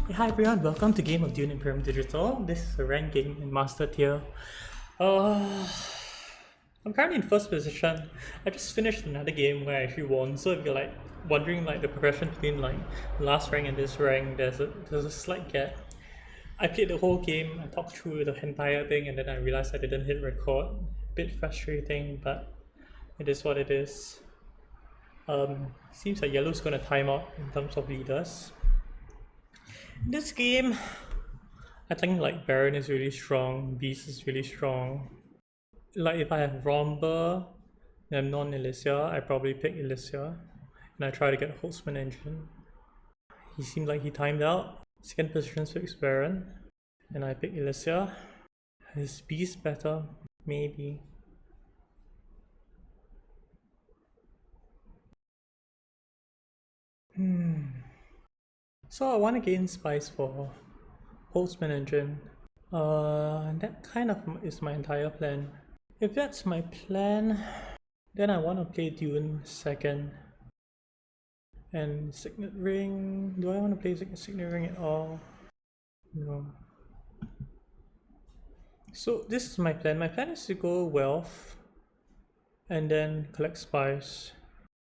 Hey, hi everyone, welcome to Game of Dune Imperium Digital. This is a rank game in Master Tier. Uh, I'm currently in first position. I just finished another game where I actually won, so if you're like wondering like the progression between like last rank and this rank, there's a slight gap. I played the whole game, I talked through the entire thing, and then I realized I didn't hit record. Bit frustrating, but it is what it is. Seems like yellow's gonna time out in terms of leaders. In this game, I think like Baron is really strong, Beast is really strong. Like if I have Romber and I'm non-Ilesa, I probably pick Ilesa. And I try to get Holtzman engine. He seemed like he timed out. Second position picks Baron. And I pick Ilesa. Is Beast better? Maybe. So I want to gain spice for Holtzman engine. That kind of is my entire plan. If that's my plan, then I want to play Dune second. And Signet Ring, do I want to play Signet Ring at all? No. So this is my plan. My plan is to go Wealth and then collect spice.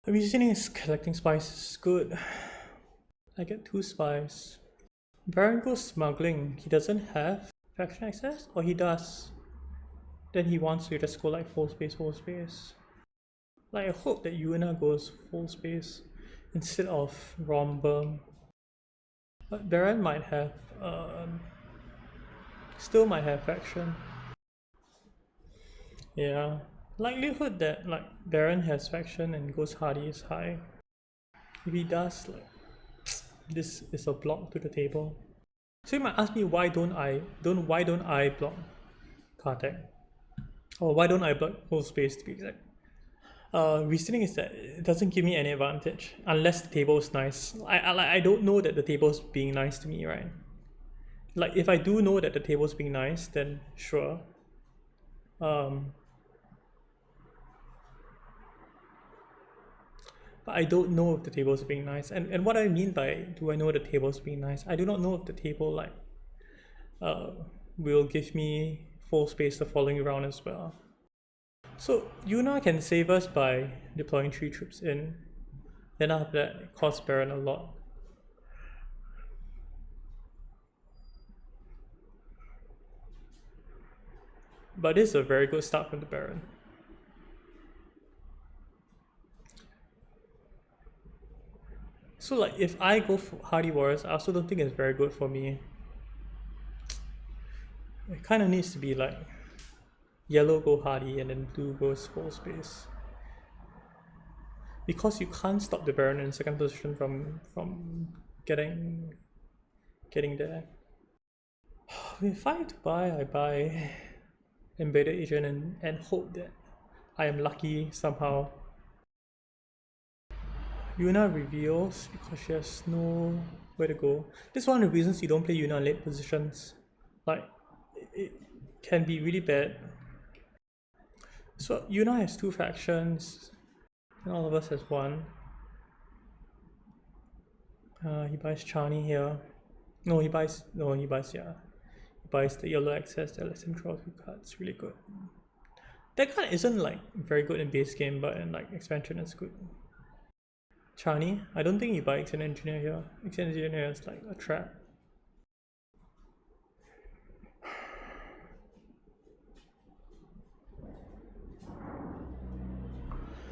The reasoning is collecting spice is good. I get 2 spice. Baron goes smuggling. He doesn't have faction access? Or he does? Then he wants to just go like full space. Like I hope that Yuna goes full space instead of Romber. But Baron might have still might have faction. Yeah. Likelihood that like Baron has faction and goes Hardy is high. If he does, like this is a block to the table. So you might ask me why don't I block Kartek? Or why don't I block full space to be exact? Reasoning is that it doesn't give me any advantage unless the table is nice. I don't know that the table's being nice to me, right? Like if I do know that the table's being nice, then sure. But I don't know if the table's being nice. And what I mean by do I know the table's being nice? I do not know if the table like will give me full space the following round as well. So Yuna can save us by deploying 3 troops in. Then after that it costs Baron a lot. But this is a very good start from the Baron. So like if I go for Hardy Warriors, I also don't think it's very good for me. It kind of needs to be like yellow go Hardy and then blue goes full space. Because you can't stop the Baron in second position from getting there. If I have to buy, I buy Embedded Agent and hope that I am lucky somehow. Yuna reveals because she has nowhere to go. This is one of the reasons you don't play Yuna in late positions. Like, it can be really bad. So Yuna has 2 factions, and all of us has 1. He buys Chani here. He buys the yellow access that lets him draw 2 cards. Really good. That card isn't like very good in base game, but in like expansion it's good. Chani, I don't think you buy Extend Engineer here. Extend Engineer is like a trap.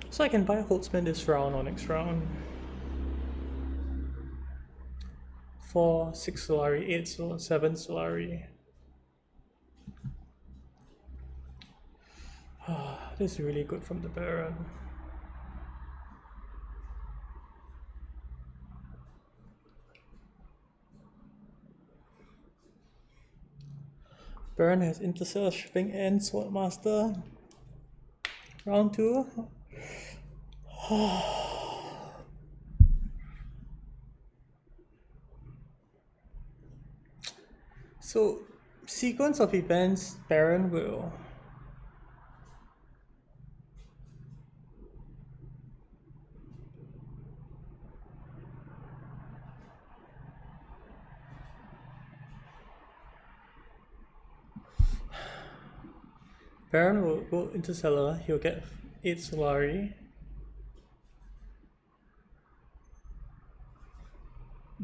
So I can buy Holtzman this round or next round. 4, 6 Solari, 8 Solari, 7 Solari. This is really good from the Baron. Baron has Intercell, Shipping, and Swordmaster. Round 2. So, sequence of events, Baron will Baron will go Interstellar, he'll get 8 Solari.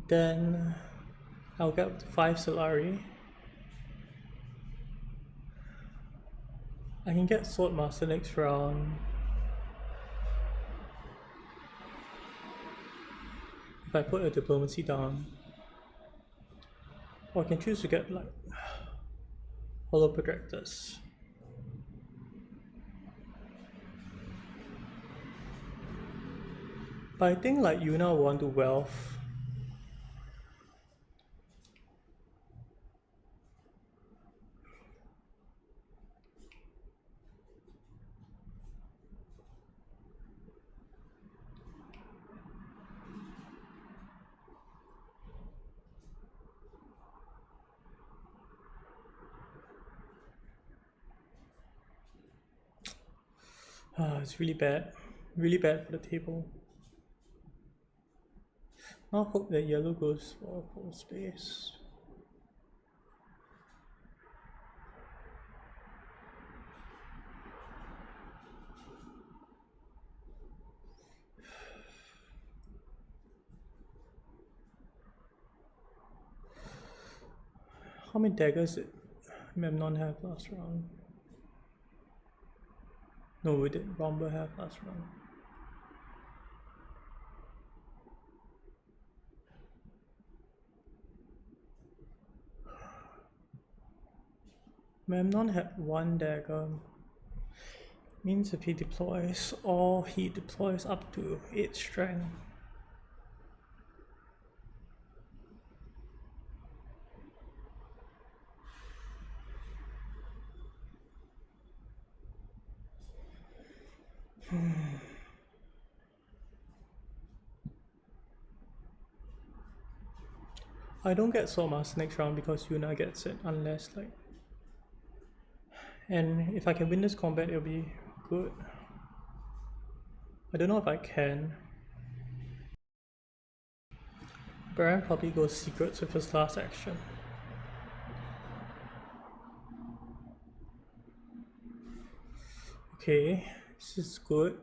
Then I'll get 5 Solari. I can get Swordmaster next round. If I put a diplomacy down. Or I can choose to get like hollow projectors. But I think like Yuna will want to wealth. It's really bad for the table. I'll hope that yellow goes for full space. How many daggers did Memnon have last round? No, we did Romba have last round. Memnon had 1 dagger. Means if he deploys, or he deploys up to 8 strength. I don't get Swordmaster next round because Yuna gets it, unless like... And if I can win this combat, it'll be good. I don't know if I can. Baron probably goes secrets with his last action. Okay, this is good.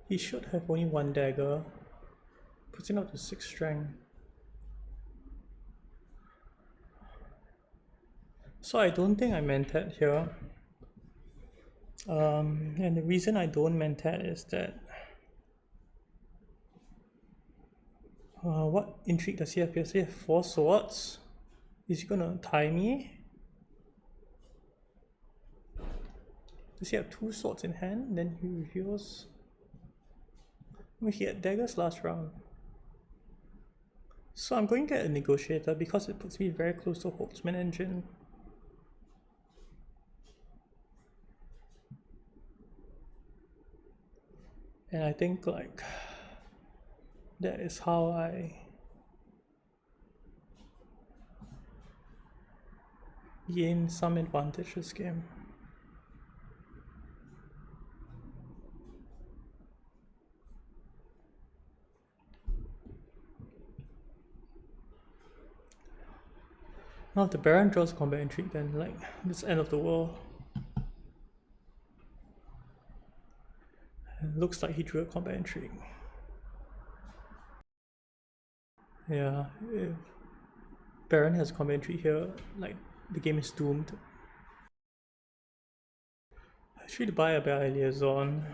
He should have only 1 dagger. Puts him up to 6 strength. So I don't think I Mentat here. And the reason I don't Mentat is that what intrigue does he have? Does he have 4 swords? Is he gonna tie me? Does he have 2 swords in hand? Then he reveals. Well, he had daggers last round. So I'm going to get a negotiator because it puts me very close to Holtzman engine. And I think like that is how I gain some advantage this game. Now if the Baron draws combat intrigue, then like this end of the world. It looks like he drew a combat intrigue. Yeah, if Baron has combat intrigue here, like the game is doomed. I should buy a better liaison.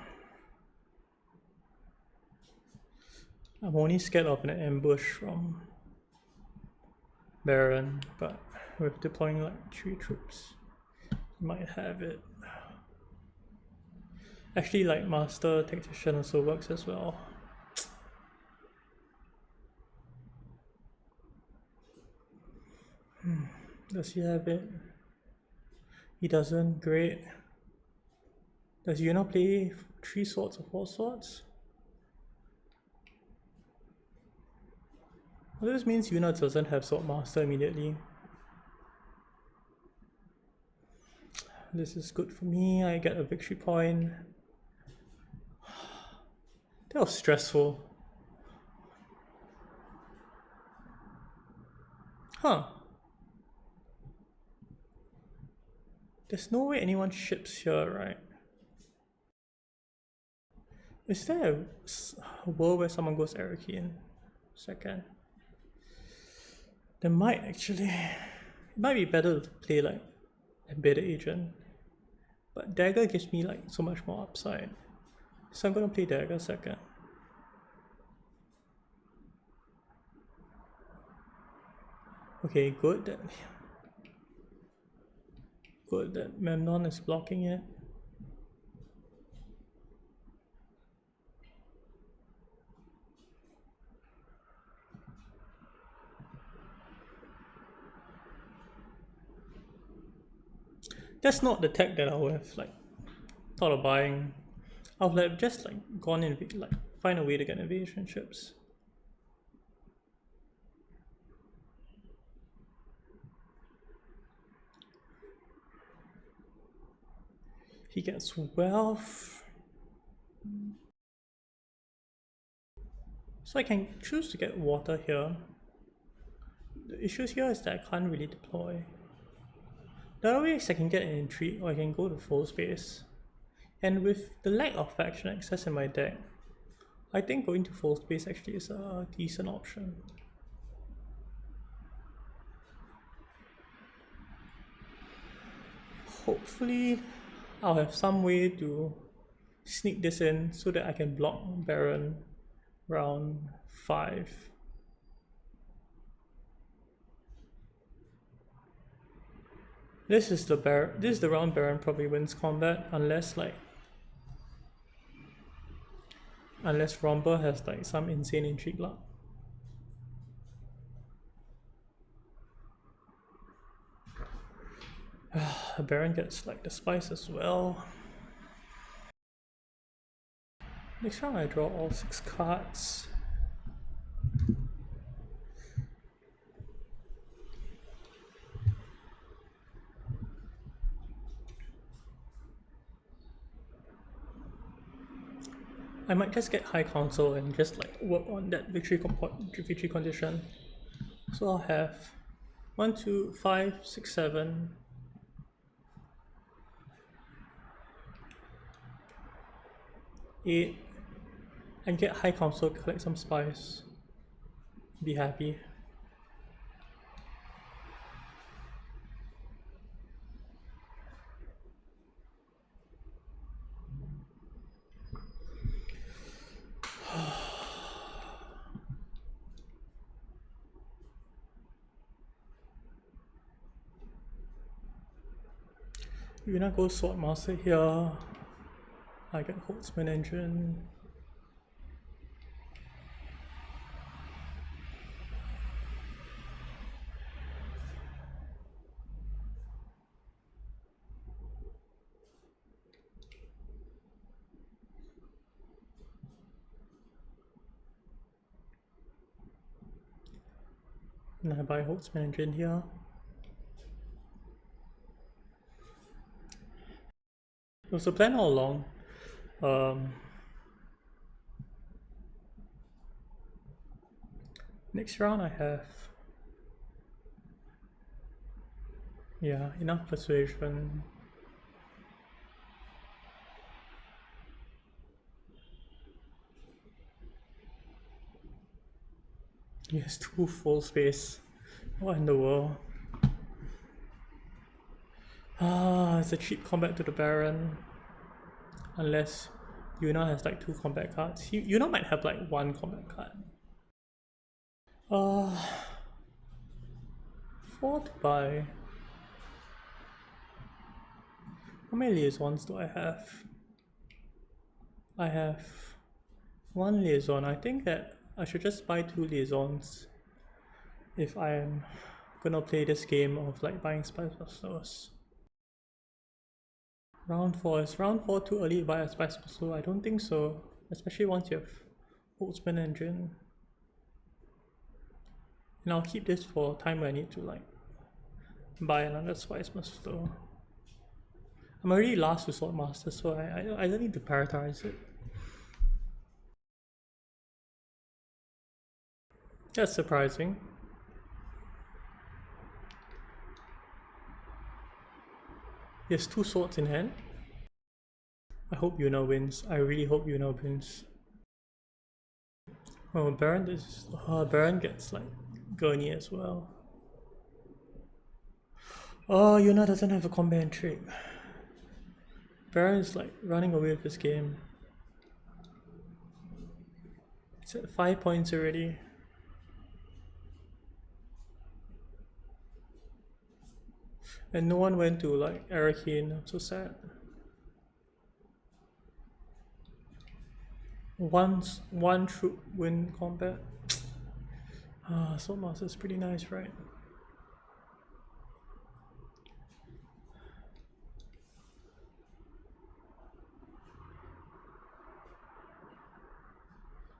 I'm only scared of an ambush from Baron, but with deploying like 3 troops, he might have it. Actually, like Master Tactician also works as well. Does he have it? He doesn't. Great. Does Yuna play 3 swords or 4 swords? Well, this means Yuna doesn't have Swordmaster immediately. This is good for me. I get a victory point. That was stressful. Huh. There's no way anyone ships here, right? Is there a world where someone goes Arakian? Second. There might actually. It might be better to play like Embedded Agent. But Dagger gives me like so much more upside. So I'm gonna play Dagger second. Okay, good that Memnon is blocking it. That's not the tech that I would have like thought of buying. I would have just like gone in like find a way to get invasion ships. He gets wealth. So I can choose to get water here. The issue here is that I can't really deploy. The other way is I can get an intrigue or I can go to full space. And with the lack of faction access in my deck, I think going to full space actually is a decent option. Hopefully I'll have some way to sneak this in so that I can block Baron round 5. This is the round Baron probably wins combat unless Romba has like some insane intrigue luck. Baron gets like the spice as well. Next round I draw all 6 cards. I might just get High Council and just like work on that victory condition. So I'll have 1, 2, 5, 6, 7. Eight, and get High Council, collect some spice. Be happy. We're gonna go swordmaster here. I get Holtzman engine. And I buy Holtzman engine here. It was a plan all along. Next round I have enough persuasion. He has 2 full space. What in the world? It's a cheap combat to the Baron. Unless Yuna has like 2 combat cards. Yuna might have like 1 combat card. 4 to buy. How many liaisons do I have? I have 1 liaison. I think that I should just buy 2 liaisons if I am gonna play this game of like buying spice busters. Round 4. Is round 4 too early to buy a spice buster? I don't think so. Especially once you have Holtzman engine. And I'll keep this for time when I need to like buy another spice buster. I'm already last to swordmaster, so I don't need to prioritize it. That's surprising. He has 2 swords in hand. I hope Yuna wins. I really hope Yuna wins. Oh, Baron gets like Gurney as well. Oh, Yuna doesn't have a combat trick. Baron is like running away with this game. It's at 5 points already. And no one went to like Arcane. I'm so sad. One troop win combat. Swordmaster is pretty nice, right?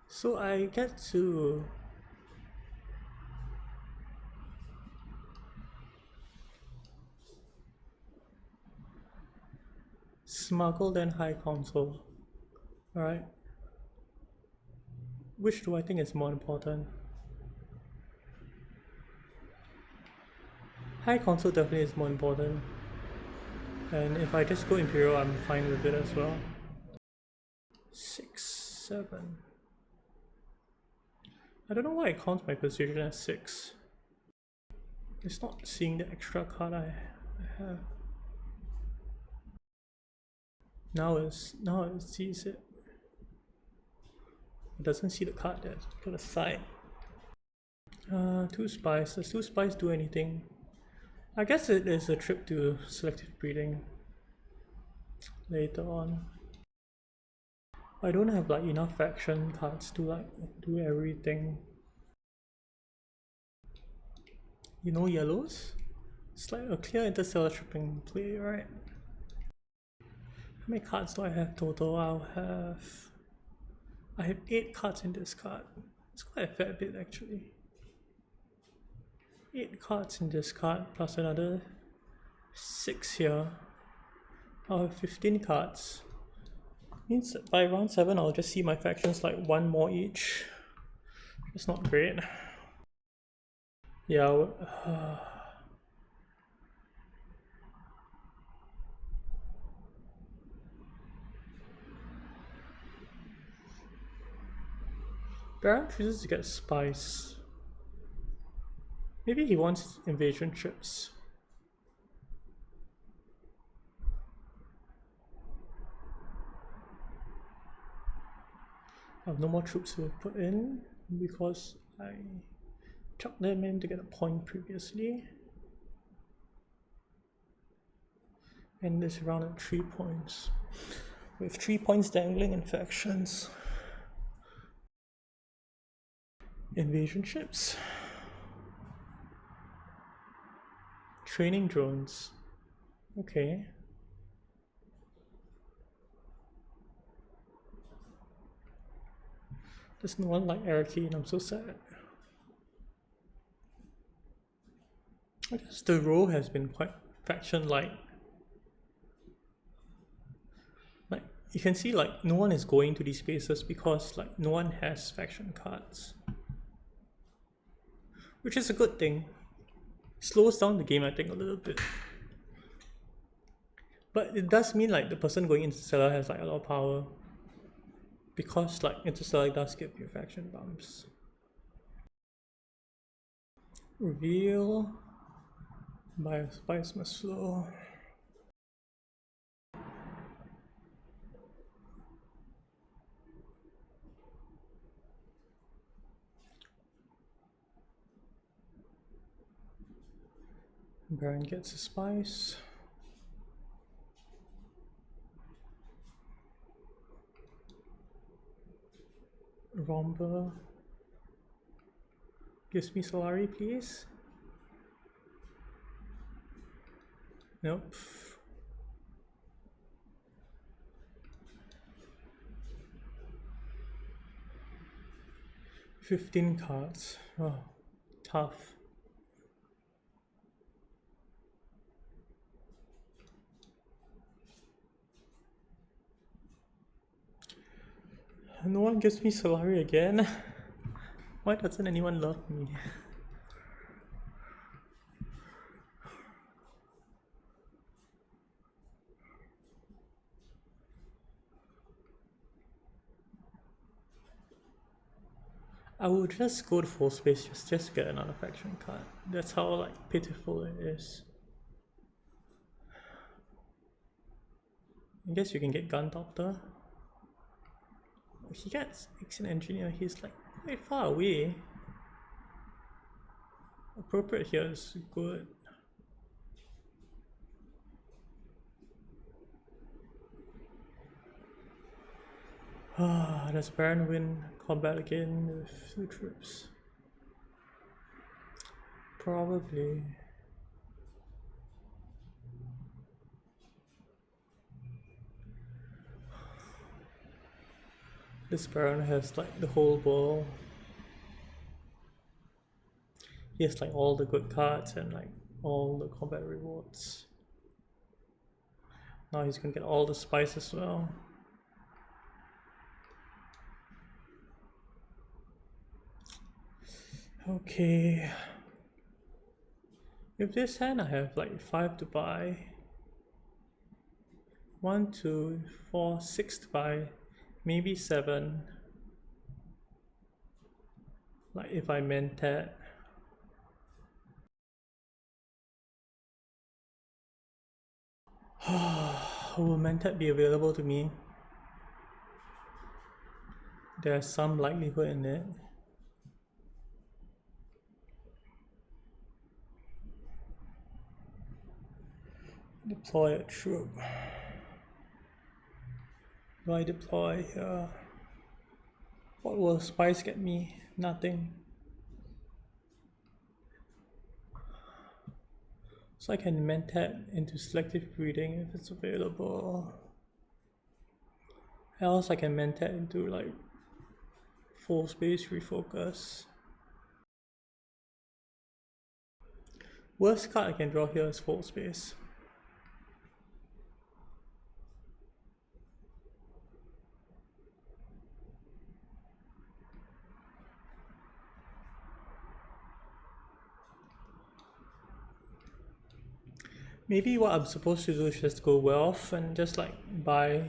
So I get to smuggle then high console. Alright. Which do I think is more important? High console definitely is more important. And if I just go Imperial, I'm fine with it as well. 6, 7. I don't know why it counts my position as 6. It's not seeing the extra card I have. Now it sees it. It doesn't see the card there. To the side. 2 spies. Does 2 spies do anything? I guess it is a trip to selective breeding later on. I don't have like enough faction cards to like do everything. You know yellows? It's like a clear interstellar tripping play, right? How many cards do I have total? I have 8 cards in this card. It's quite a fair bit actually. 8 cards in this card plus another 6 here. I'll have 15 cards. Means that by round 7 I'll just see my factions like 1 more each. It's not great. Yeah. Baron chooses to get spies. Maybe he wants invasion ships. I have no more troops to put in because I chucked them in to get a point previously. And this round at 3 points. With 3 points dangling in factions. Invasion ships. Training drones. Okay. There's no one like Araki and I'm so sad. I guess the role has been quite faction-like. Like, you can see like no one is going to these spaces because like no one has faction cards. Which is a good thing. Slows down the game I think a little bit. But it does mean like the person going Interstellar has like a lot of power. Because like Interstellar does give you faction bumps. Reveal. Bias must flow. Baron gets a spice. Romba. Gives me Solari, please. Nope. $15 cards. Oh, tough. No one gives me Solari again. Why doesn't anyone love me? I would just go to full space just to get another faction card. That's how like pitiful it is. I guess you can get Gun Doctor. He gets Ancient Engineer, he's like quite far away. Appropriate here is good. Does Baron win combat again with 2 troops? Probably. This Baron has like the whole ball. He has like all the good cards and like all the combat rewards. Now he's gonna get all the spice as well. Okay. With this hand I have like 5 to buy. 1, 2, 4, 6 to buy. Maybe 7. Like if I meant that. Will Mentat be available to me? There's some likelihood in it. Deploy a troop. Do I deploy here? What will spice get me? Nothing. So I can mentat into selective breeding if it's available. Else I can mentat into like full space refocus. Worst card I can draw here is full space. Maybe what I'm supposed to do is just go wealth and just like buy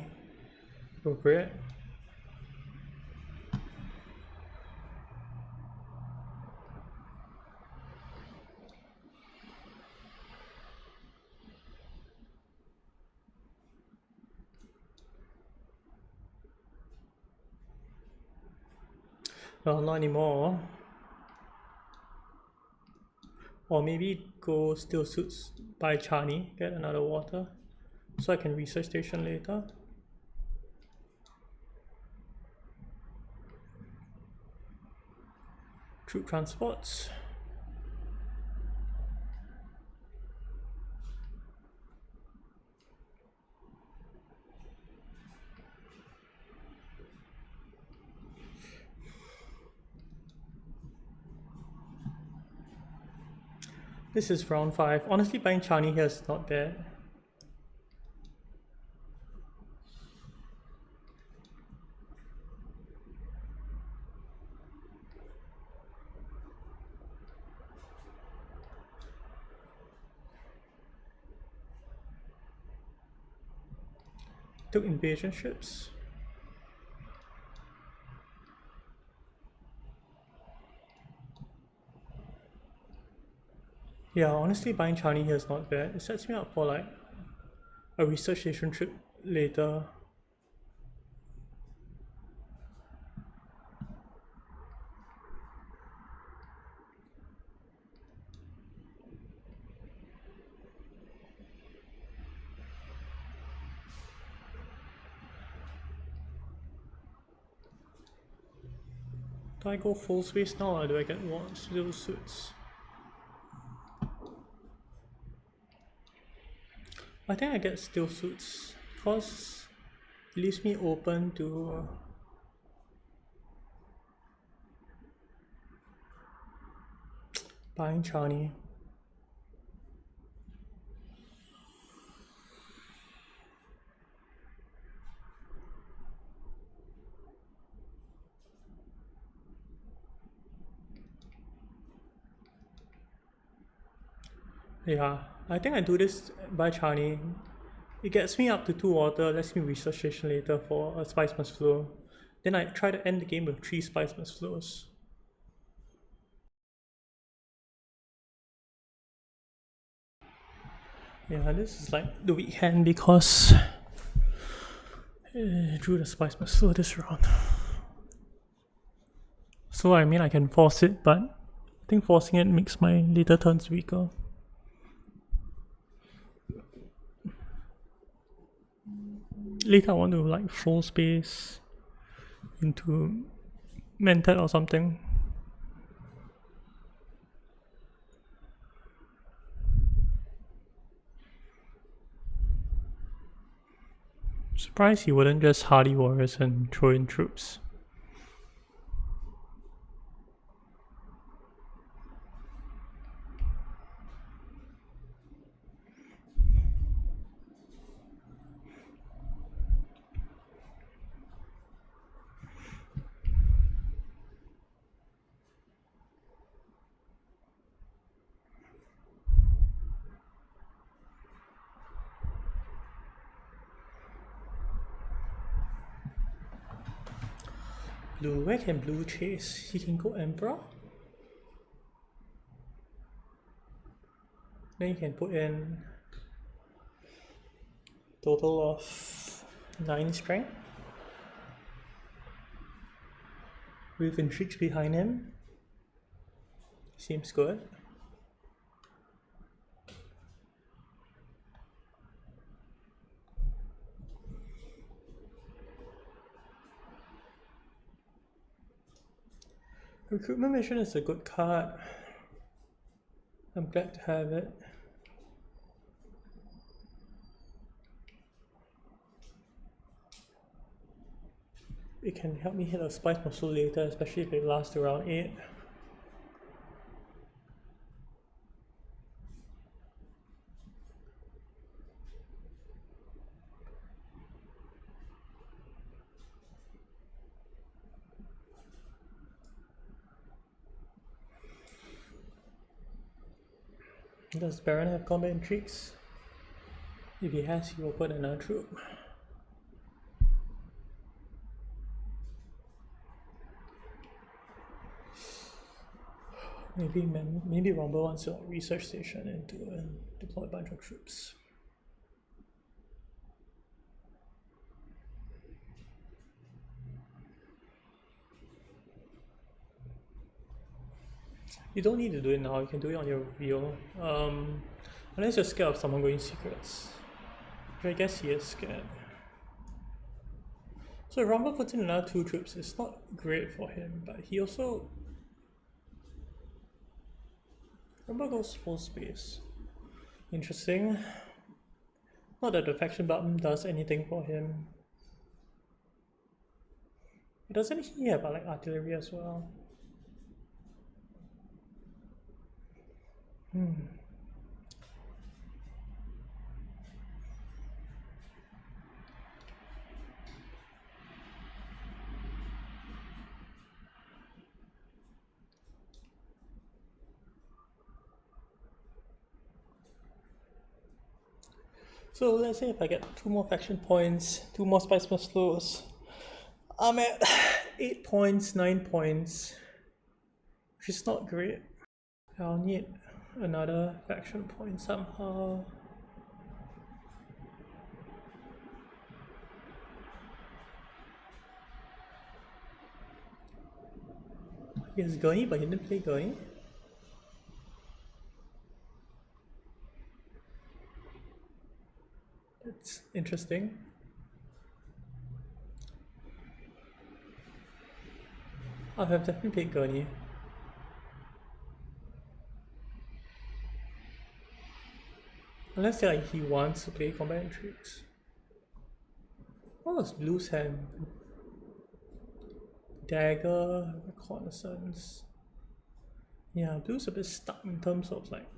appropriate. Well, not anymore. Or maybe go Steel Suits, buy Chani, get another water, so I can research station later. Troop transports. This is round 5. Honestly, buying Chani here is not bad. Took invasion ships. Yeah, honestly, buying Chani here is not bad. It sets me up for like a research station trip later. Do I go full space now or do I get one Steel Suits? I think I get Steel Suits because it leaves me open to buying Chani. Yeah, I think I do this by Chani. It gets me up to 2 water, lets me research station later for a Spice Must Flow. Then I try to end the game with 3 Spice Must Flows. Yeah, this is like the weak hand because drew the spice master this round. So I mean I can force it, but I think forcing it makes my later turns weaker. Later I want to like full space into Mentat or something. Surprised he wouldn't just hardy warriors and throw in troops. Blue, where can blue chase? He can go Emperor. Then you can put in total of 9 strength with intrigues behind him. Seems good. Recruitment mission is a good card. I'm glad to have it. It can help me hit a spice muscle later, especially if it lasts around 8. Does Baron have combat intrigues? If he has, he will put another troop. Maybe Rumble wants to research station and deploy a bunch of troops. You don't need to do it now, you can do it on your reveal. Unless you're scared of someone going secrets. Which I guess he is scared. So if Rumble puts in another 2 troops, it's not great for him, but he also... Rumble goes full space. Interesting. Not that the faction button does anything for him. Doesn't he have like artillery as well? So let's say if I get 2 more faction points, 2 more spice slows, I'm at 8 points, 9 points, which is not great. I'll need another faction point somehow. He has Gurney, but he didn't play Gurney. It's interesting. I have definitely played Gurney. Unless like he wants to play combat intrigues. What was Blue's hand? Dagger, reconnaissance. Yeah, Blue's a bit stuck in terms of like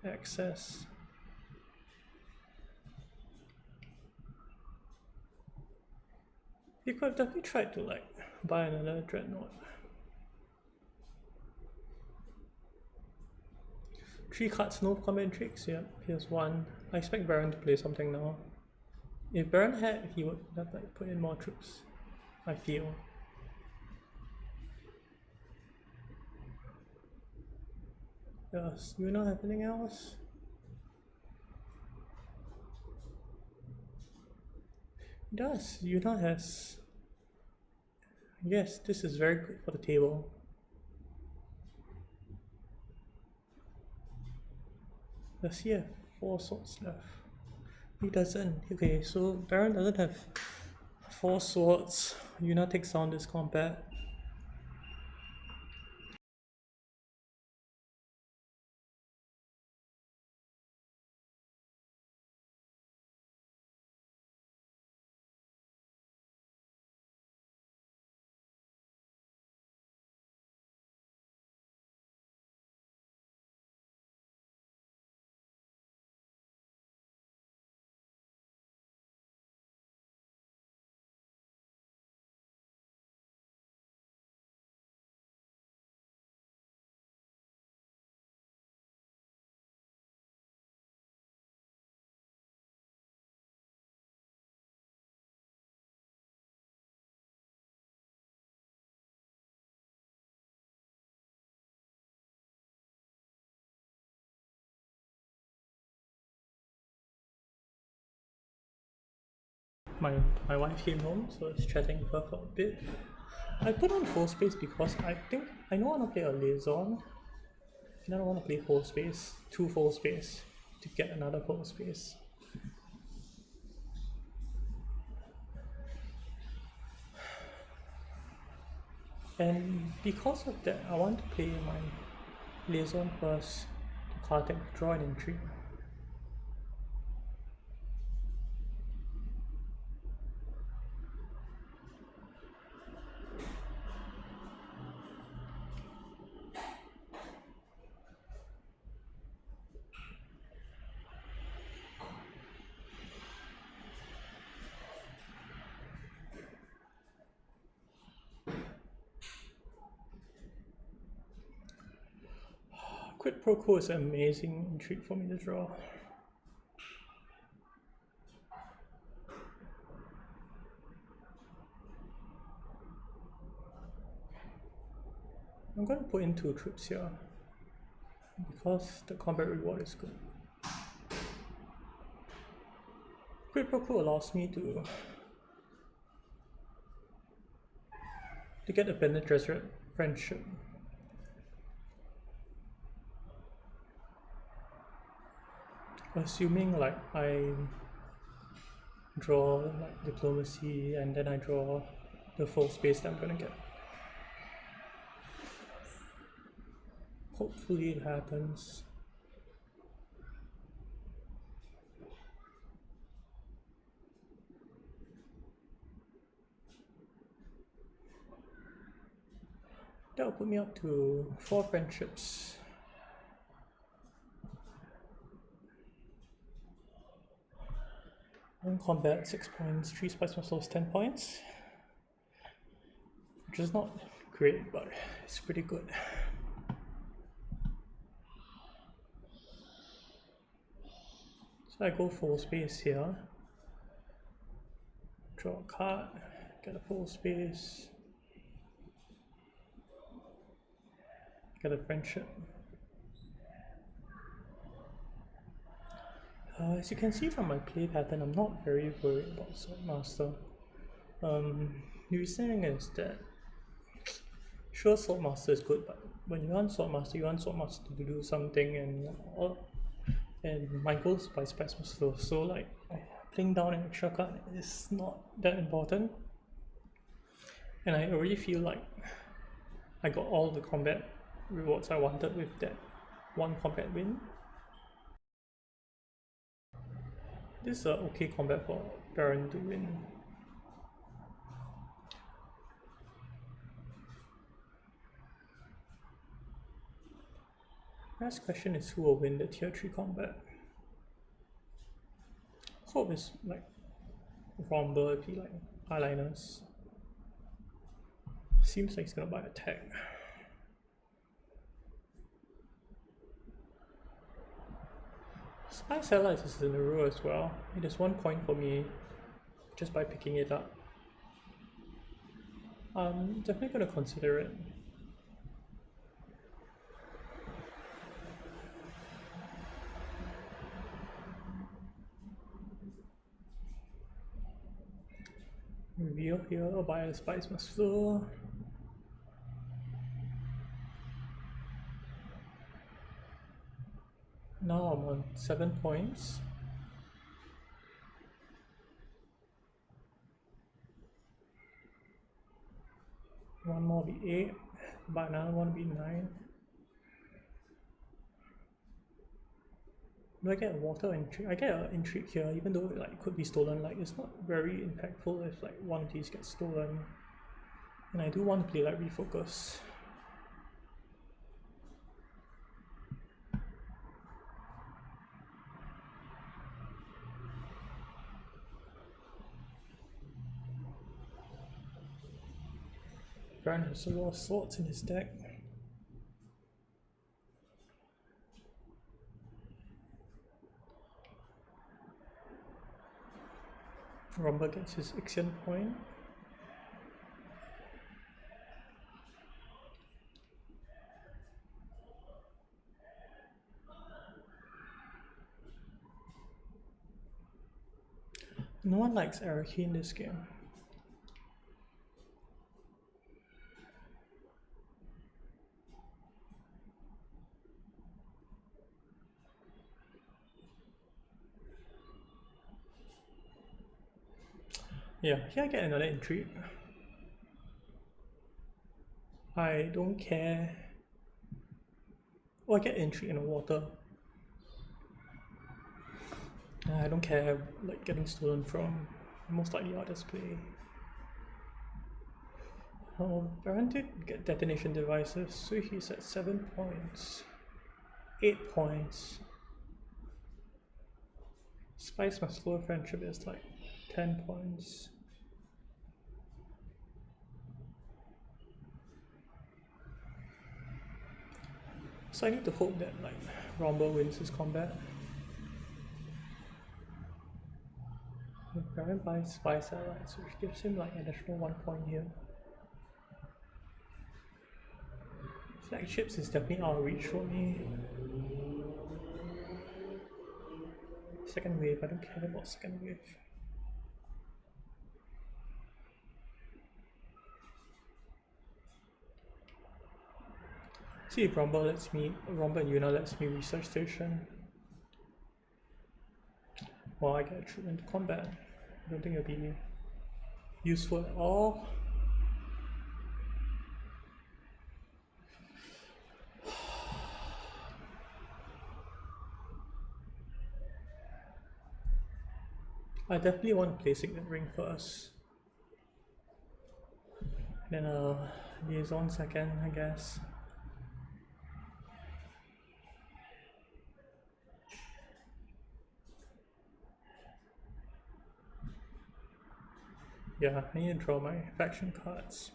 access. He could have definitely tried to like buy another dreadnought. 3 cards, no combat intrigues. Yeah, here's 1. I expect Baron to play something now. If Baron had, he would have like put in more troops, I feel. Does you not have anything else? It does. Yuna has. Yes, this is very good for the table. Does he have 4 swords left? He doesn't. Okay, so Baron doesn't have 4 swords. Yuna takes on this combat. My wife came home, so I was chatting with her for a bit. I put on full space because I think I know I want to play a liaison, and I don't want to play full space, 2 full space, to get another full space. And because of that, I want to play my liaison first to card deck, draw an intrigue. Quid pro quo is an amazing intrigue for me to draw. I'm going to put in 2 troops here because the combat reward is good. Quid pro quo allows me to get a Bene Gesserit friendship. Assuming like I draw like diplomacy and then I draw the full space that I'm gonna get. Hopefully it happens. That'll put me up to 4 friendships. One combat 6 points, 3 spice muscles 10 points. Which is not great, but it's pretty good. So I go full space here. Draw a card, get a full space. Get a friendship. As you can see from my play pattern, I'm not very worried about swordmaster. The reasoning is that sure, swordmaster is good, but when you want swordmaster to do something, and my goal is by spice master. So like playing down an extra card is not that important, and I already feel like I got all the combat rewards I wanted with that 1 combat win. This is a okay combat for Baron to win. Next question is who will win the tier 3 combat. Hope is like Romber if he like eyeliners. Seems like he's gonna buy attack. Spice Allies is in a row as well. It is 1 point for me just by picking it up. I'm definitely gonna consider it. Reveal here by a spice must flow. Now I'm on 7 points. One more will be 8, but another one will be 9. Do I get a water intrigue? I get an intrigue here, even though like it could be stolen. Like it's not very impactful if like one of these gets stolen. And I do want to play like refocus. Baron has a lot of swords in his deck. Rumble gets his Ixion point. No one likes Araki in this game. Yeah, here I get another intrigue. I don't care. Oh, I get intrigue in the water. I don't care like getting stolen from. Most likely I'll just play. Oh, Baron did get detonation devices, so he's at 7 points. 8 points. Spice must slow friendship is like 10 points. So I need to hope that like Rumble wins his combat. Baron buys Spice Allies, which gives him like additional 1 point here. Flagships is definitely out of reach for me. Second wave, I don't care about second wave. See if Rumble and Yuna lets me research station. Well, I get through into combat. I don't think it'll be useful at all. I definitely want to play Signet Ring first. Then liaison second, I guess. Yeah, I need to draw my faction cards.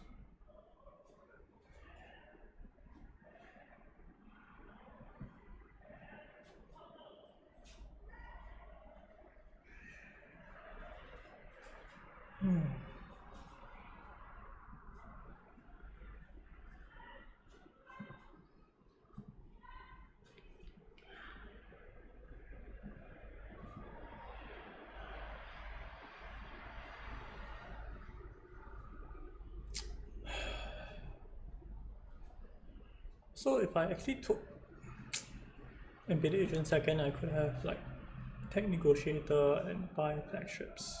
So if I actually took Embedded Agent second, I could have like Tech Negotiator and buy flagships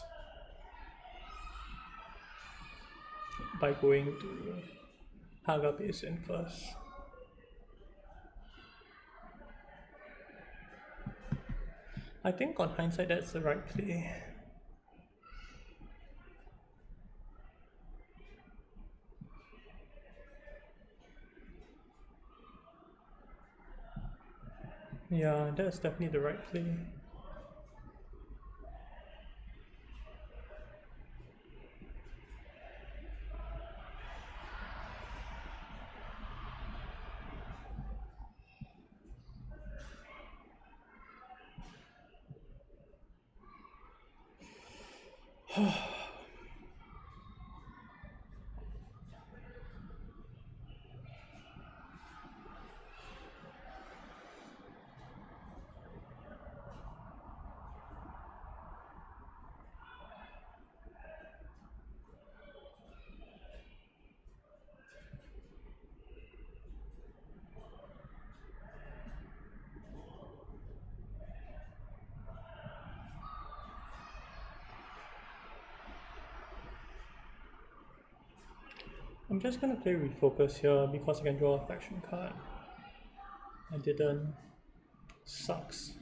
by going to Haga Basin first. I think on hindsight that's the right play. Yeah, that's definitely the right play. I'm just gonna play refocus here because I can draw a faction card. I didn't. Sucks.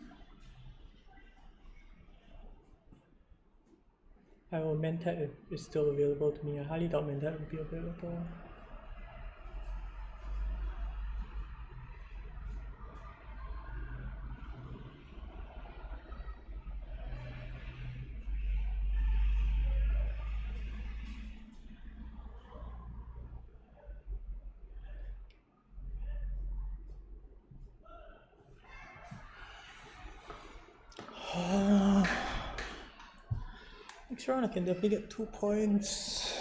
I will Mentat if it's still available to me. I highly doubt Mentat will be available. Next round I can definitely get 2 points.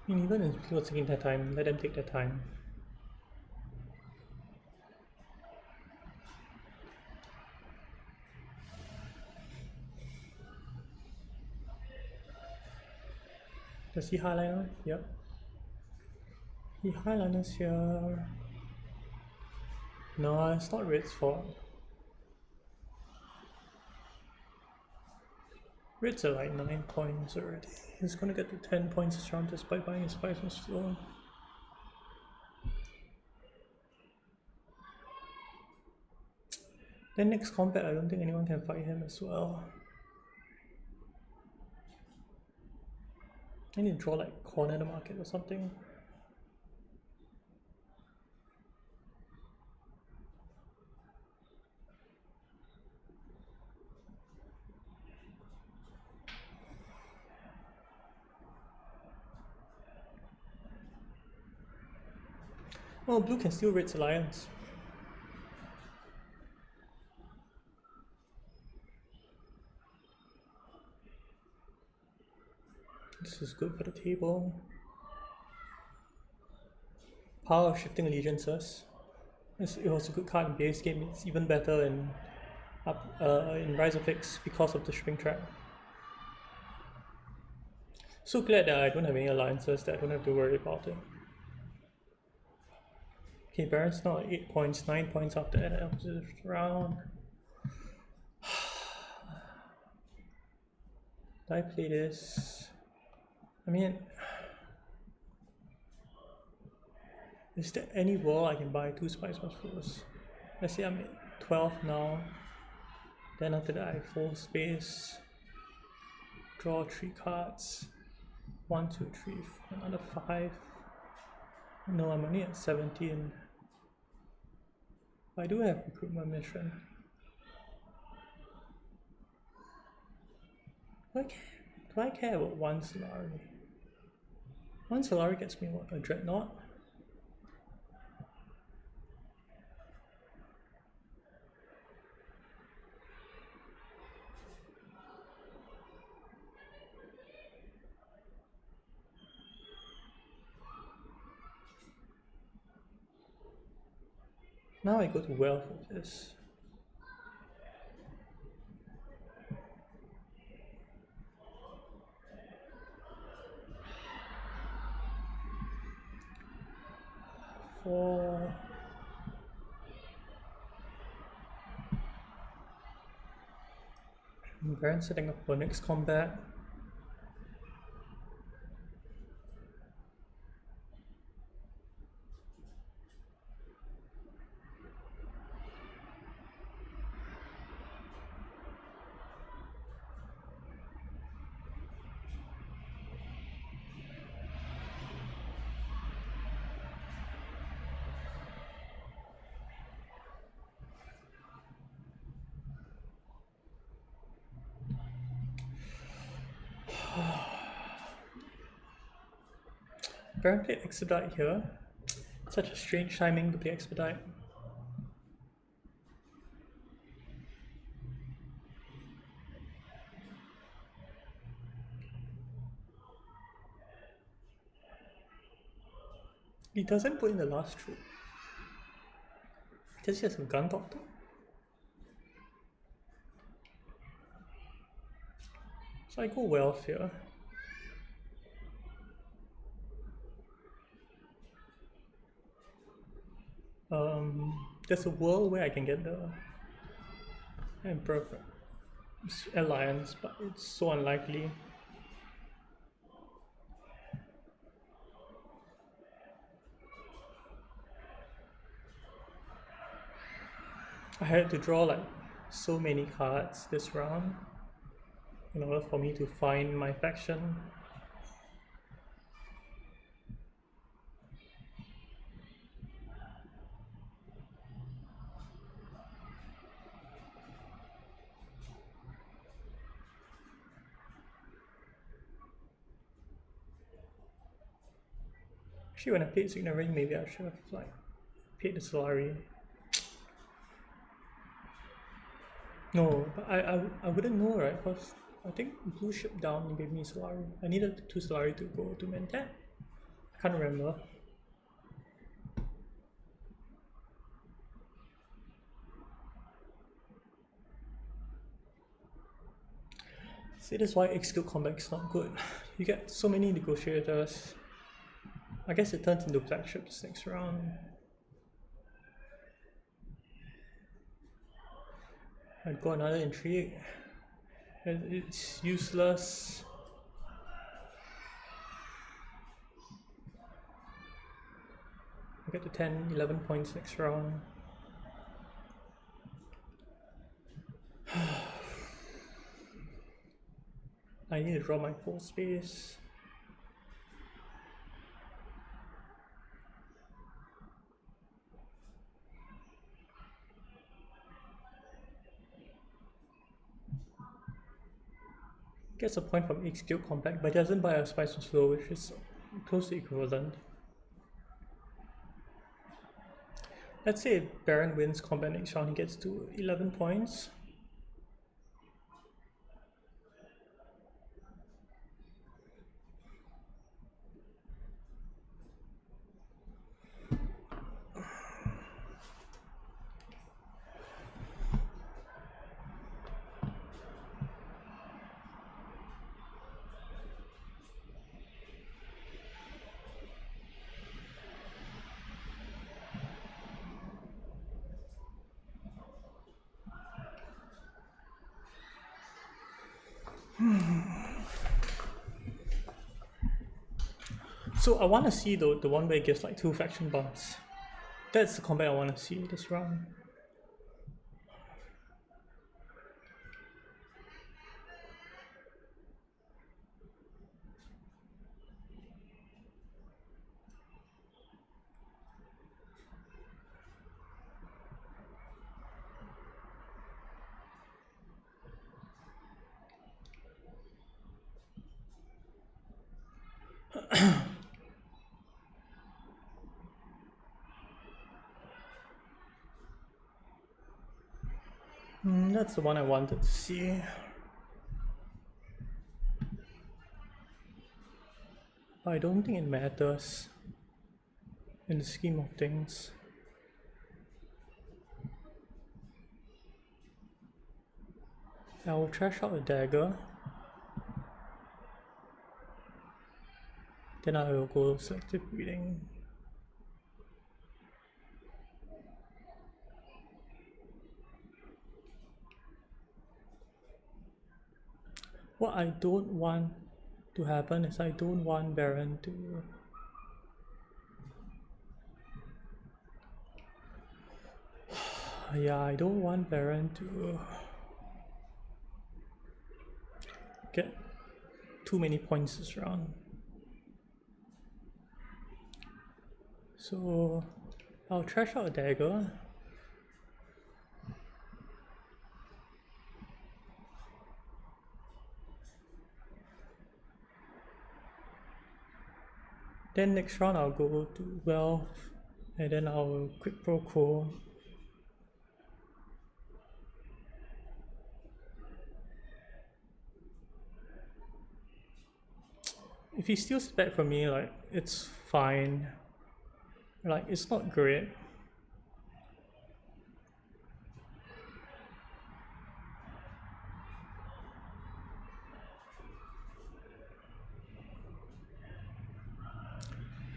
I mean, even if people are taking their time, let them take their time. Does he highliner? Yep. He highliners here. No, it's not Red's fault. Red's at like 9 points already. He's gonna get to 10 points this round just by buying his spice on floor. Then next combat, I don't think anyone can fight him as well. I need to draw like corner the market or something. Oh, blue can steal Red's alliance. This is good for the table. Power of Shifting Allegiances. It was a good card in base game. It's even better in Rise of X because of the shipping trap. So glad that I don't have any alliances, that I don't have to worry about it. Okay, Baron's now at 8 points, 9 points after the round. Did I play this? I mean, is there any world I can buy 2 Spice Muscles? Let's say I'm at 12 now. Then after that I have 4 space. Draw 3 cards. 1, 2, 3, another 5. No, I'm only at 17. I do have recruitment mission. Do I care about 1 Solari? 1 Solari gets me what, a Dreadnought? Now I go to wealth with this. For Baron setting up for next combat. Baron played Expedite here. Such a strange timing to play Expedite. He doesn't put in the last troop. Does he have some gun doctor? So I go wealth here. There's a world where I can get the Emperor alliance, but it's so unlikely. I had to draw like so many cards this round in order for me to find my faction. Actually, when I played Signaring, maybe I should have like paid the salary. No, but I wouldn't know, right? Because I think blue shipped down and gave me salary. I needed 2 salary to go to Mentat. I can't remember. See, that's why X-Skill combat is not good. You get so many negotiators. I guess it turns into flagships next round. I'd go another intrigue. It's useless. I get to 10, 11 points next round. I need to draw my full space. Gets a point from each skill compact, but doesn't buy a spice of slow, which is close to equivalent. Let's say if Baron wins combat next round, he gets to 11 points. So I want to see the one where it gives like 2 faction bumps. That's the combat I want to see this round. That's the one I wanted to see. But I don't think it matters in the scheme of things. I will trash out a dagger. Then I will go selective breeding. What I don't want to happen is I don't want Baron to yeah, I don't want Baron to get too many points this round. So I'll trash out a dagger. Then next round I'll go to wealth, and then I'll quick pro quo. If he steals back from me, like, it's fine. Like, it's not great.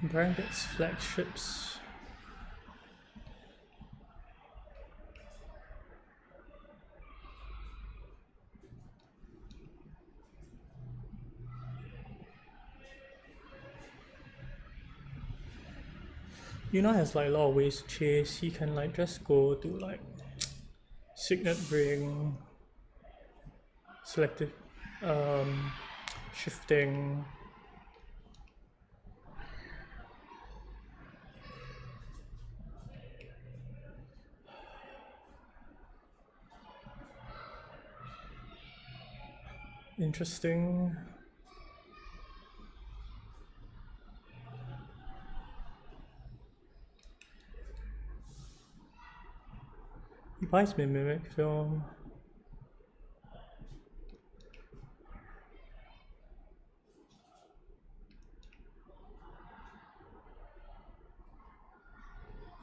Baron gets flagships. Has like a lot of ways to chase. He can like just go to like Signet Ring, selective shifting. Interesting. He buys me Mimic Film.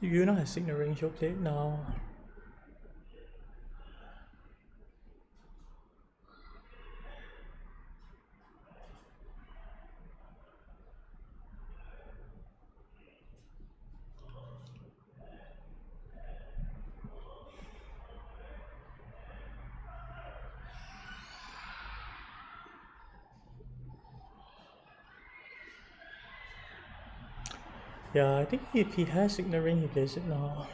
Yuna has Signet Ring, she'll play it now. Yeah, I think if he has Signet Ring, he plays it now.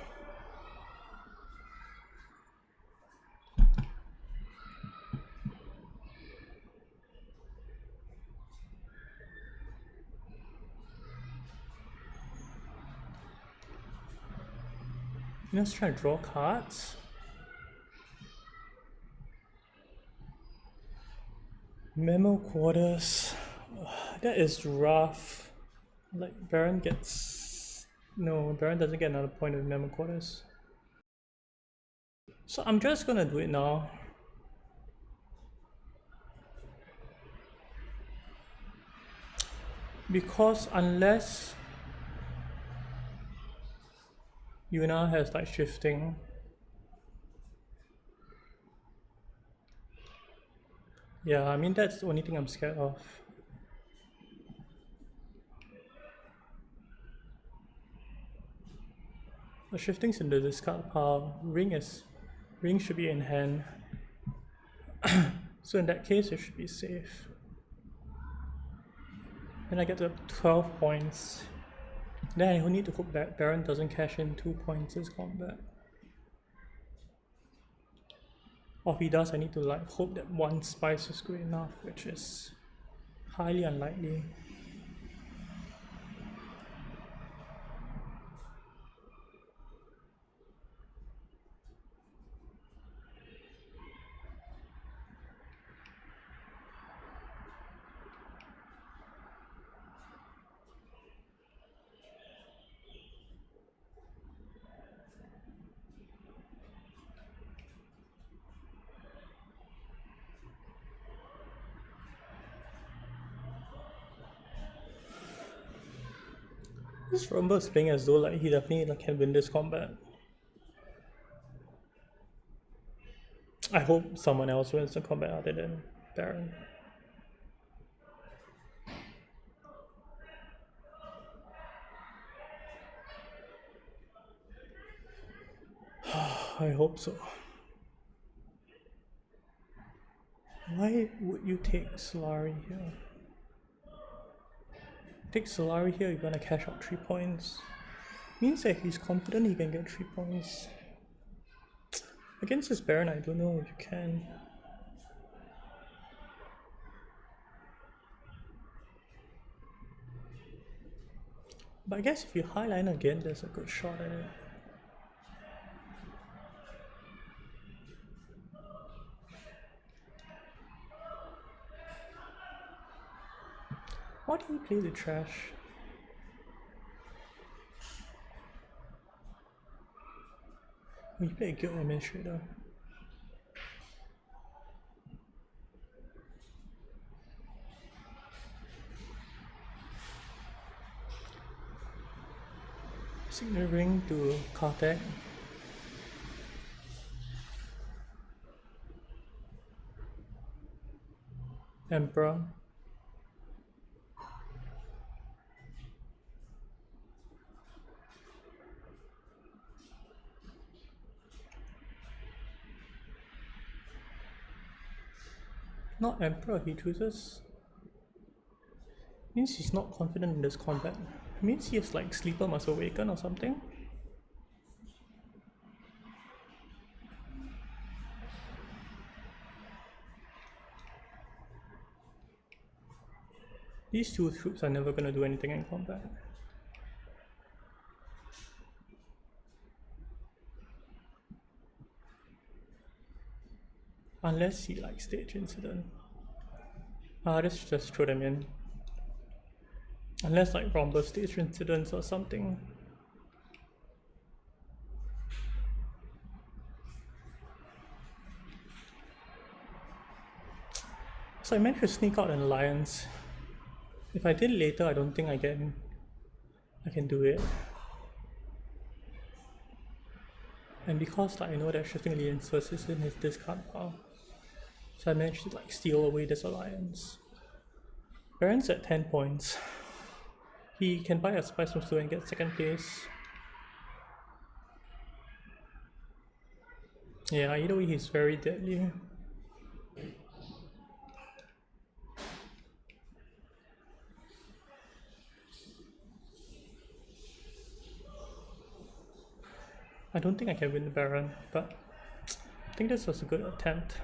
Let's try to draw cards. Memo quarters. That is rough. Like Baron gets... No, Baron doesn't get another point with memo quarters. So I'm just gonna do it now. Because unless Yuna has like shifting, yeah, I mean that's the only thing I'm scared of. The shifting's in the discard pile. Ring should be in hand. So in that case it should be safe. Then I get to 12 points. Then I need to hope that Baron doesn't cash in 2 points this combat. Or if he does, I need to like hope that one spice is good enough, which is highly unlikely. This Rumble is playing as though like he definitely like can win this combat. I hope someone else wins the combat other than Baron. I hope so. Why would you take Solari here? Take Solari here, you're gonna cash out 3 points. Means that he's confident he can get 3 points. Against this Baron, I don't know if you can. But I guess if you highline again, there's a good shot at it. Why do you play the trash? Oh, you play a Guild Administrator. Signet Ring to Kartek. Emperor. Not Emperor, he chooses. Means he's not confident in this combat. Means he has like Sleeper Must Awaken or something. These two troops are never gonna do anything in combat. Unless he like stage incident. Let's just throw them in. Unless like Romber stage incidents or something. So I managed to sneak out an alliance. If I did later, I don't think I can do it. And because like, I know that Shifting Alliances is in his discard pile, so I managed to like steal away this alliance. Baron's at 10 points. He can buy a Spice from Slow and get second place. Yeah, either way he's very deadly. I don't think I can win the Baron, but I think this was a good attempt.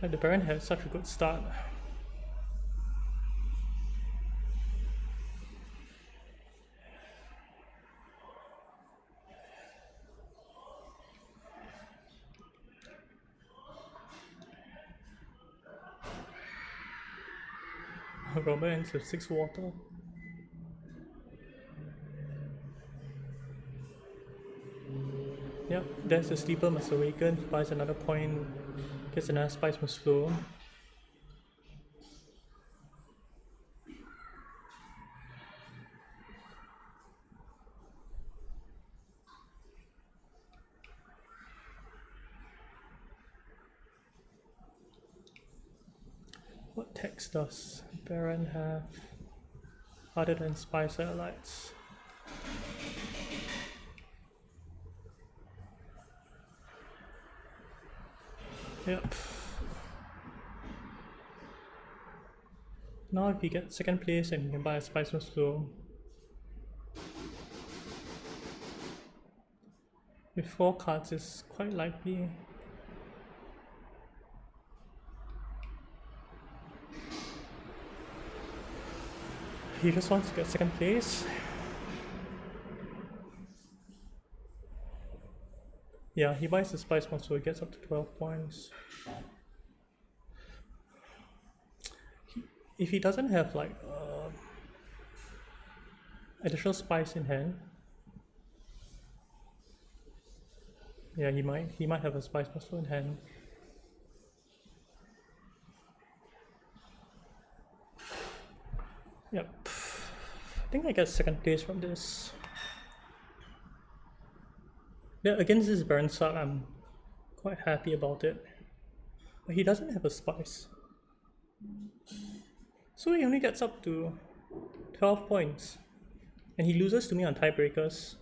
Like the Baron had such a good start. Romber ends with 6 water. Yep, there's the Sleeper Must Awaken, buys another point, gets another Spice Must Flow. What text does Baron have other than Spice Satellites? Yep. Now if you get second place and you can buy a Spice Must Flow. With 4 cards is quite likely. He just wants to get second place. Yeah, he buys the Spice Must Flow, he gets up to 12 points. If he doesn't have like additional spice in hand, yeah, he might have a Spice Must Flow in hand. Yep, I think I get second place from this. Yeah, against this Baron sub, I'm quite happy about it. But he doesn't have a Spice. So he only gets up to 12 points. And he loses to me on tiebreakers.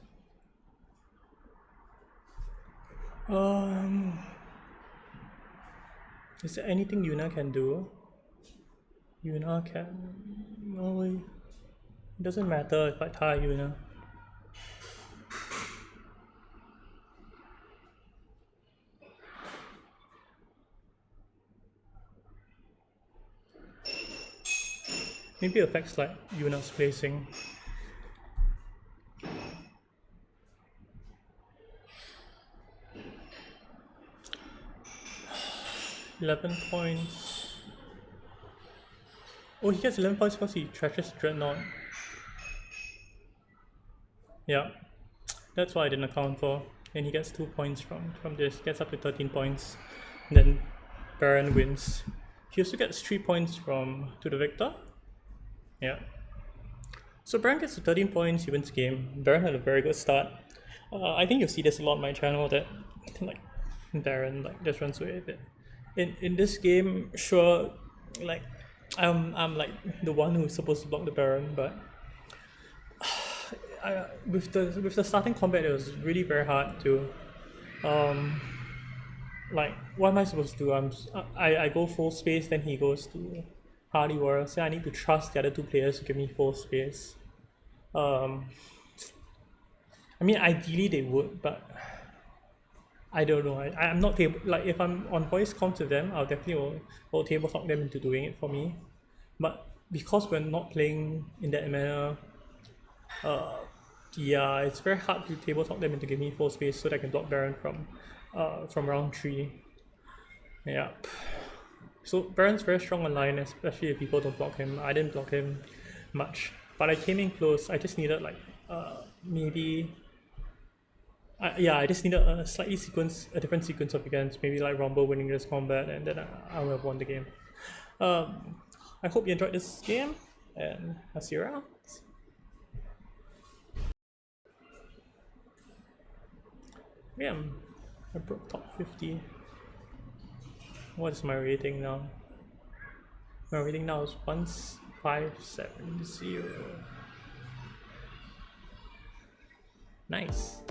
Is there anything Yuna can do? Yuna can... No, it doesn't matter if I tie Yuna. Maybe it affects like Yuna's placing. $11 points. Oh, he gets 11 points because he trashes Dreadnought. Yeah, that's what I didn't account for. And he gets 2 points from this, gets up to 13 points. And then Baron wins. He also gets 3 points from To the Victor. Yeah. So Baron gets to 13 points, he wins the game. Baron had a very good start. I think you'll see this a lot on my channel that like Baron like just runs away with it. In this game, sure, like I'm like the one who's supposed to block the Baron, but with the starting combat, it was really very hard to um like what am I supposed to do? I go full space, then he goes to Hardy Warrior, so I need to trust the other two players to give me full space. Um, I mean, ideally they would, but I don't know. I'm not table like if I'm on voice comm to them, I'll definitely will table talk them into doing it for me. But because we're not playing in that manner, yeah, it's very hard to table talk them into giving me full space so that I can block Baron from round 3. Yeah. So Baron's very strong online, especially if people don't block him. I didn't block him much, but I came in close. I just needed like maybe yeah, I just needed a different sequence of events. Maybe like Rumble winning this combat, and then I would have won the game. I hope you enjoyed this game, and I'll see you around. Yeah, I broke top 50. What is my rating now? My rating now is 1570. Nice.